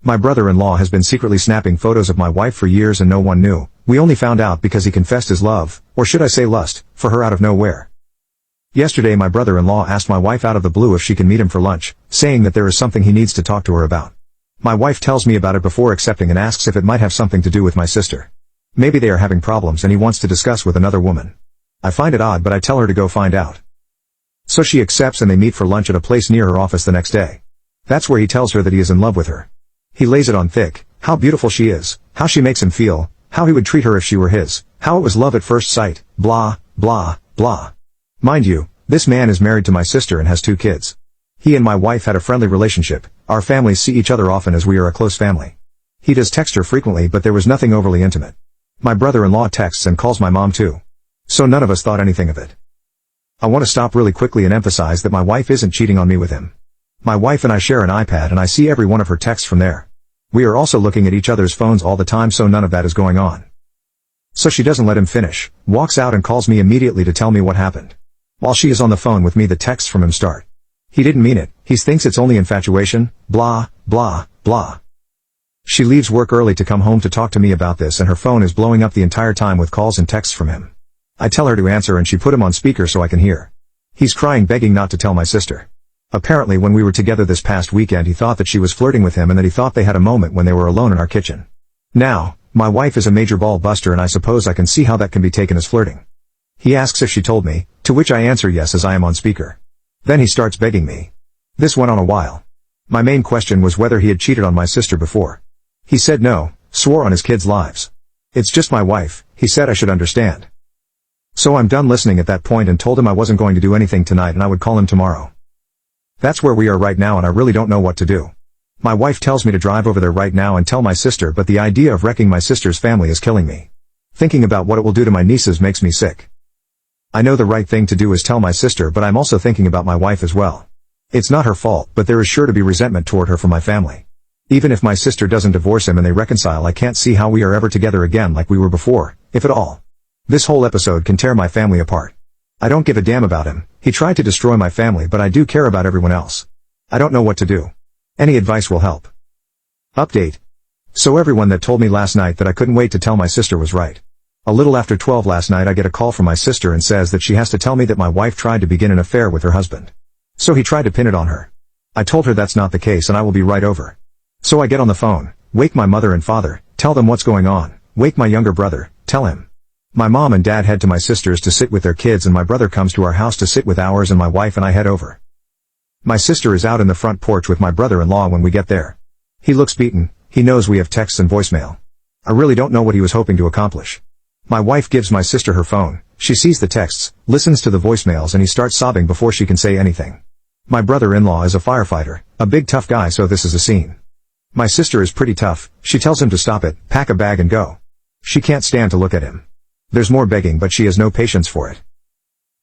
My brother-in-law has been secretly snapping photos of my wife for years and no one knew. We only found out because he confessed his love, or should I say lust, for her out of nowhere. Yesterday my brother-in-law asked my wife out of the blue if she can meet him for lunch, saying that there is something he needs to talk to her about. My wife tells me about it before accepting and asks if it might have something to do with my sister. Maybe they are having problems and he wants to discuss with another woman. I find it odd but I tell her to go find out. So she accepts and they meet for lunch at a place near her office the next day. That's where he tells her that he is in love with her. He lays it on thick, how beautiful she is, how she makes him feel, how he would treat her if she were his, how it was love at first sight, blah, blah, blah. Mind you, this man is married to my sister and has 2 kids. He and my wife had a friendly relationship, our families see each other often as we are a close family. He does text her frequently but there was nothing overly intimate. My brother-in-law texts and calls my mom too. So none of us thought anything of it. I want to stop really quickly and emphasize that my wife isn't cheating on me with him. My wife and I share an iPad and I see every one of her texts from there. We are also looking at each other's phones all the time so none of that is going on. So she doesn't let him finish, walks out and calls me immediately to tell me what happened. While she is on the phone with me the texts from him start. He didn't mean it, he thinks it's only infatuation, blah, blah, blah. She leaves work early to come home to talk to me about this and her phone is blowing up the entire time with calls and texts from him. I tell her to answer and she put him on speaker so I can hear. He's crying begging not to tell my sister. Apparently when we were together this past weekend he thought that she was flirting with him and that he thought they had a moment when they were alone in our kitchen. Now, my wife is a major ball buster and I suppose I can see how that can be taken as flirting. He asks if she told me, to which I answer yes as I am on speaker. Then he starts begging me. This went on a while. My main question was whether he had cheated on my sister before. He said no, swore on his kids' lives. It's just my wife, he said I should understand. So I'm done listening at that point and told him I wasn't going to do anything tonight and I would call him tomorrow. That's where we are right now and I really don't know what to do. My wife tells me to drive over there right now and tell my sister but the idea of wrecking my sister's family is killing me. Thinking about what it will do to my nieces makes me sick. I know the right thing to do is tell my sister but I'm also thinking about my wife as well. It's not her fault but there is sure to be resentment toward her from my family. Even if my sister doesn't divorce him and they reconcile I can't see how we are ever together again like we were before, if at all. This whole episode can tear my family apart. I don't give a damn about him, he tried to destroy my family but I do care about everyone else. I don't know what to do. Any advice will help. Update. So everyone that told me last night that I couldn't wait to tell my sister was right. A little after 12 last night I get a call from my sister and says that she has to tell me that my wife tried to begin an affair with her husband. So he tried to pin it on her. I told her that's not the case and I will be right over. So I get on the phone, wake my mother and father, tell them what's going on, wake my younger brother, tell him. My mom and dad head to my sister's to sit with their kids and my brother comes to our house to sit with ours and my wife and I head over. My sister is out in the front porch with my brother-in-law when we get there. He looks beaten, he knows we have texts and voicemail. I really don't know what he was hoping to accomplish. My wife gives my sister her phone, she sees the texts, listens to the voicemails and he starts sobbing before she can say anything. My brother-in-law is a firefighter, a big tough guy so this is a scene. My sister is pretty tough, she tells him to stop it, pack a bag and go. She can't stand to look at him. There's more begging but she has no patience for it.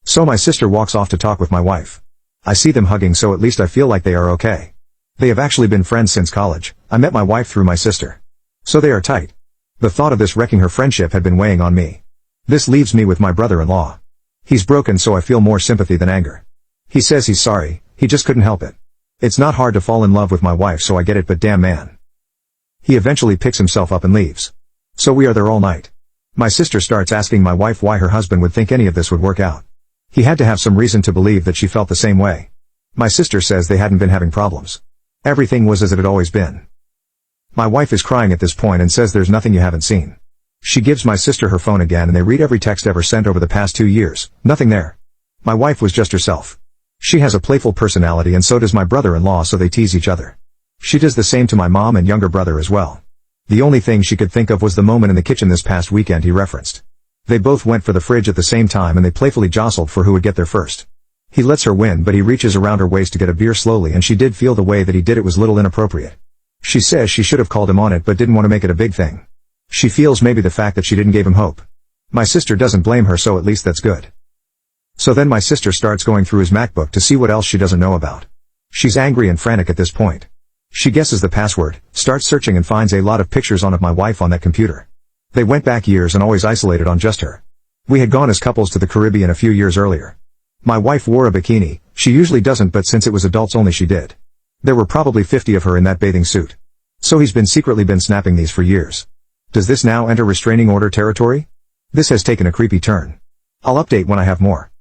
So my sister walks off to talk with my wife. I see them hugging so at least I feel like they are okay. They have actually been friends since college, I met my wife through my sister. So they are tight. The thought of this wrecking her friendship had been weighing on me. This leaves me with my brother-in-law. He's broken so I feel more sympathy than anger. He says he's sorry, he just couldn't help it. It's not hard to fall in love with my wife so I get it but damn man. He eventually picks himself up and leaves. So we are there all night. My sister starts asking my wife why her husband would think any of this would work out. He had to have some reason to believe that she felt the same way. My sister says they hadn't been having problems. Everything was as it had always been. My wife is crying at this point and says there's nothing you haven't seen. She gives my sister her phone again and they read every text ever sent over the past 2 years, nothing there. My wife was just herself. She has a playful personality and so does my brother-in-law so they tease each other. She does the same to my mom and younger brother as well. The only thing she could think of was the moment in the kitchen this past weekend he referenced. They both went for the fridge at the same time and they playfully jostled for who would get there first. He lets her win but he reaches around her waist to get a beer slowly and she did feel the way that he did it was little inappropriate. She says she should have called him on it but didn't want to make it a big thing. She feels maybe the fact that she didn't give him hope. My sister doesn't blame her so at least that's good. So then my sister starts going through his MacBook to see what else she doesn't know about. She's angry and frantic at this point. She guesses the password, starts searching and finds a lot of pictures of my wife on that computer. They went back years and always isolated on just her. We had gone as couples to the Caribbean a few years earlier. My wife wore a bikini, she usually doesn't but since it was adults only she did. There were probably 50 of her in that bathing suit. So he's secretly been snapping these for years. Does this now enter restraining order territory? This has taken a creepy turn. I'll update when I have more.